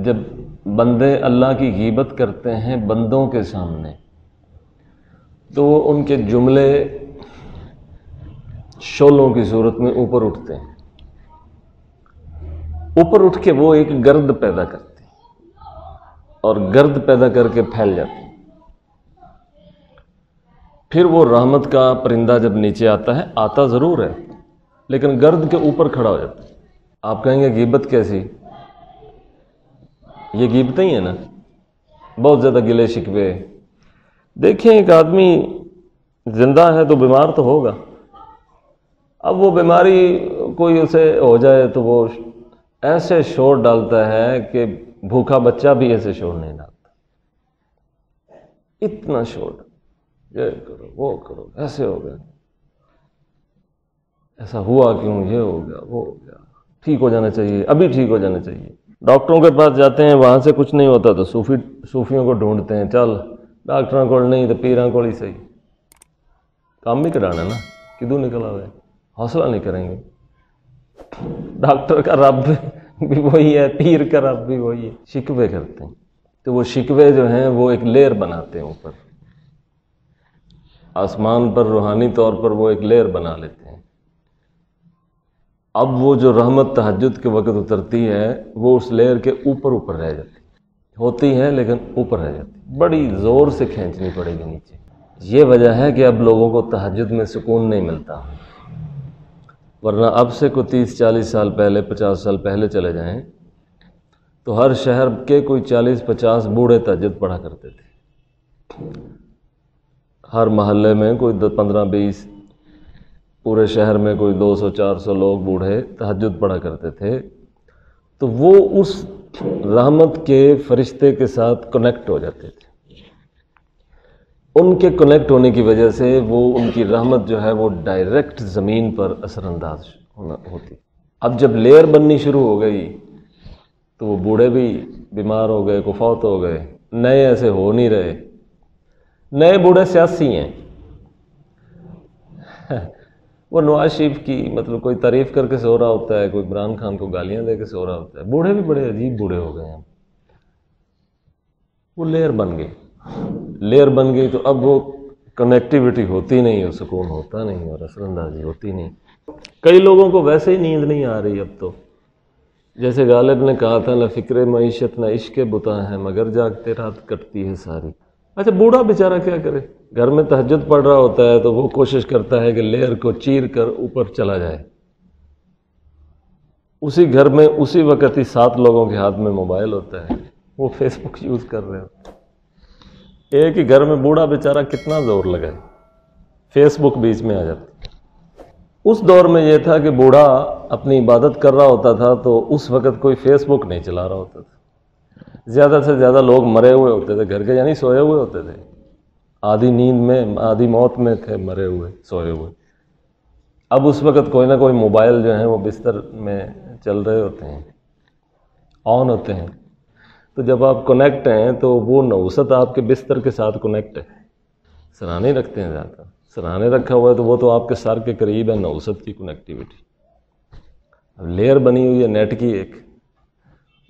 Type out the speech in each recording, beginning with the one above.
جب بندے اللہ کی غیبت کرتے ہیں بندوں کے سامنے تو ان کے جملے شعلوں کی صورت میں اوپر اٹھتے ہیں، اوپر اٹھ کے وہ ایک گرد پیدا کرتے ہیں اور گرد پیدا کر کے پھیل جاتے ہیں۔ پھر وہ رحمت کا پرندہ جب نیچے آتا ہے، آتا ضرور ہے لیکن گرد کے اوپر کھڑا ہو جاتا ہے۔ آپ کہیں گے غیبت کیسی؟ یہ غیبتیں ہی ہیں نا، بہت زیادہ گلے شکوے۔ دیکھیں ایک آدمی زندہ ہے تو بیمار تو ہوگا، اب وہ بیماری کوئی اسے ہو جائے تو وہ ایسے شور ڈالتا ہے کہ بھوکا بچہ بھی ایسے شور نہیں ڈالتا، اتنا شور، یہ کرو وہ کرو، ایسے ہو گیا، ایسا ہوا کیوں، یہ ہو گیا وہ ہو گیا، ٹھیک ہو جانا چاہیے، ابھی ٹھیک ہو جانا چاہیے۔ ڈاکٹروں کے پاس جاتے ہیں، وہاں سے کچھ نہیں ہوتا تو صوفیوں کو ڈھونڈتے ہیں، چل ڈاکٹراں کو نہیں تو پیراں کو ہی صحیح، کام بھی کرانا نا، کدوں نکلا ہوئے، حوصلہ نہیں کریں گے۔ ڈاکٹر کا رب بھی وہی ہے، پیر کا رب بھی وہی ہے، شکوے کرتے ہیں تو وہ شکوے جو ہیں وہ ایک لیئر بناتے ہیں، اوپر آسمان پر روحانی طور پر وہ ایک لیئر بنا لیتے ہیں۔ اب وہ جو رحمت تہجد کے وقت اترتی ہے وہ اس لیئر کے اوپر رہ جاتی ہوتی ہے، لیکن اوپر رہ جاتی، بڑی زور سے کھینچنی پڑے گی نیچے۔ یہ وجہ ہے کہ اب لوگوں کو تہجد میں سکون نہیں ملتا، ورنہ اب سے کوئی 30-40 سال پہلے، 50 سال پہلے چلے جائیں تو ہر شہر کے کوئی 40-50 بوڑھے تہجد پڑھا کرتے تھے، ہر محلے میں کوئی 15-20، پورے شہر میں کوئی 200-400 لوگ بوڑھے تہجد پڑھا کرتے تھے، تو وہ اس رحمت کے فرشتے کے ساتھ کنیکٹ ہو جاتے تھے۔ ان کے کنیکٹ ہونے کی وجہ سے وہ ان کی رحمت جو ہے وہ ڈائریکٹ زمین پر اثر انداز ہوتی۔ اب جب لیئر بننی شروع ہو گئی تو وہ بوڑھے بھی بیمار ہو گئے، کو فوت ہو گئے، نئے ایسے ہو نہیں رہے۔ نئے بوڑھے سیاسی ہیں، وہ نواز شریف کی مطلب کوئی تعریف کر کے سو رہا ہوتا ہے، کوئی عمران خان کو گالیاں دے کے سو رہا ہوتا ہے۔ بوڑھے بھی بڑے عجیب بوڑھے ہو گئے ہیں، وہ لیئر بن گئی، لیئر بن گئی تو اب وہ کنیکٹیوٹی ہوتی نہیں، اور سکون ہوتا نہیں، اور اثر اندازی ہوتی نہیں۔ کئی لوگوں کو ویسے ہی نیند نہیں آ رہی اب تو، جیسے غالب نے کہا تھا، نہ فکر معیشت نہ عشق بتا ہے، مگر جاگتے رات کٹتی ہے ساری۔ اچھا بوڑھا بیچارہ کیا کرے؟ گھر میں تہجد پڑھ رہا ہوتا ہے تو وہ کوشش کرتا ہے کہ لیئر کو چیر کر اوپر چلا جائے۔ اسی گھر میں اسی وقت ہی 7 لوگوں کے ہاتھ میں موبائل ہوتا ہے، وہ فیس بک یوز کر رہے ہوتے ہیں۔ ایک ہی گھر میں بوڑھا بیچارہ کتنا زور لگائے، فیس بک بیچ میں آ جاتی۔ اس دور میں یہ تھا کہ بوڑھا اپنی عبادت کر رہا ہوتا تھا تو اس وقت کوئی فیس بک نہیں چلا رہا ہوتا تھا، زیادہ سے زیادہ لوگ مرے ہوئے ہوتے تھے گھر کے، یعنی سوئے ہوئے ہوتے تھے، آدھی نیند میں، آدھی موت میں تھے، مرے ہوئے، سوئے ہوئے۔ اب اس وقت کوئی نہ کوئی موبائل جو ہیں وہ بستر میں چل رہے ہوتے ہیں، آن ہوتے ہیں، تو جب آپ کنیکٹ ہیں تو وہ نوست آپ کے بستر کے ساتھ کنیکٹ ہے۔ سرانے رکھتے ہیں زیادہ، سرانے رکھا ہوا ہے تو وہ تو آپ کے سر کے قریب ہے، نوست کی کنیکٹیوٹی۔ اب لیئر بنی ہوئی ہے نیٹ کی ایک،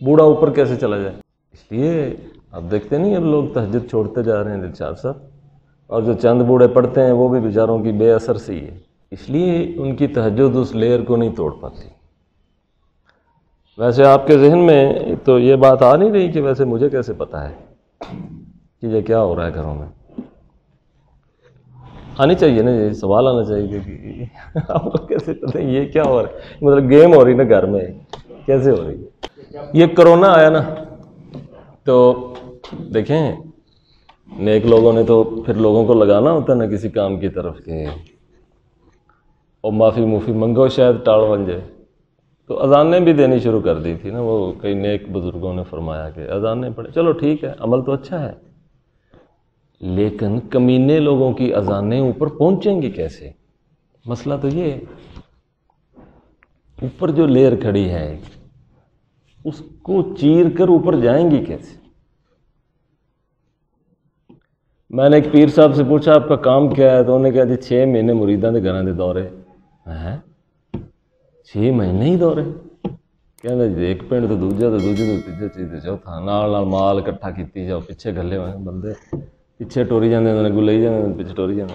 بوڑھا اوپر کیسے چلا جائے؟ اس لیے اب دیکھتے نہیں اب لوگ تہجد چھوڑتے جا رہے ہیں دلشاد صاحب، اور جو چند بوڑھے پڑھتے ہیں وہ بھی بیچاروں کی بے اثر سی ہے، اس لیے ان کی تہجد اس لیئر کو نہیں توڑ پاتی۔ ویسے آپ کے ذہن میں تو یہ بات آ نہیں رہی کہ ویسے مجھے کیسے پتہ ہے کہ یہ کیا ہو رہا ہے گھروں میں؟ آنی چاہیے نا، یہ سوال آنا چاہیے کہ آپ کو کیسے پتہ ہے یہ کیا ہو رہا ہے؟ مطلب گیم ہو رہی نا گھر میں، کیسے ہو رہی ہے؟ یہ کرونا آیا نا تو دیکھیں نیک لوگوں نے تو پھر لوگوں کو لگانا ہوتا ہے نا کسی کام کی طرف کے، اور معافی منگو شاید ٹاڑ بن جائے، تو اذانیں بھی دینی شروع کر دی تھی نا، وہ کئی نیک بزرگوں نے فرمایا کہ اذانیں پڑھیں، چلو ٹھیک ہے، عمل تو اچھا ہے، لیکن کمینے لوگوں کی اذانیں اوپر پہنچیں گی کیسے؟ مسئلہ تو یہ ہے، اوپر جو لیئر کھڑی ہے اس کو چیر کر اوپر جائیں گی کیسے؟ میں نے ایک پیر صاحب سے پوچھا آپ کا کام کیا ہے، تو انہوں نے کہا جی 6 مہینے مریداں دے گھراں دے دورے ہیں۔ 6 مہینے ہی دورے ਕਹਿੰਦਾ ਜੀ ਇੱਕ ਪਿੰਡ ਤੋਂ ਦੂਜਾ ਤੇ ਦੂਜੇ ਤੋਂ ਤੀਜੇ ਚੀਜ਼ ਤੇ ਚੌਥਾ, ਨਾਲ ਨਾਲ ਮਾਲ ਇਕੱਠਾ ਕੀਤੀ ਜਾਓ, ਪਿੱਛੇ ਗੱਲੇ ਹੋਏ ਬੰਦੇ ਪਿੱਛੇ ਟੋਰੀ ਜਾਂਦੇ ਹੁੰਦੇ ਨੇ, ਅੱਗੋਂ ਲਈ ਜਾਂਦੇ ਪਿੱਛੇ ਟੋਰੀ ਜਾਂਦੇ।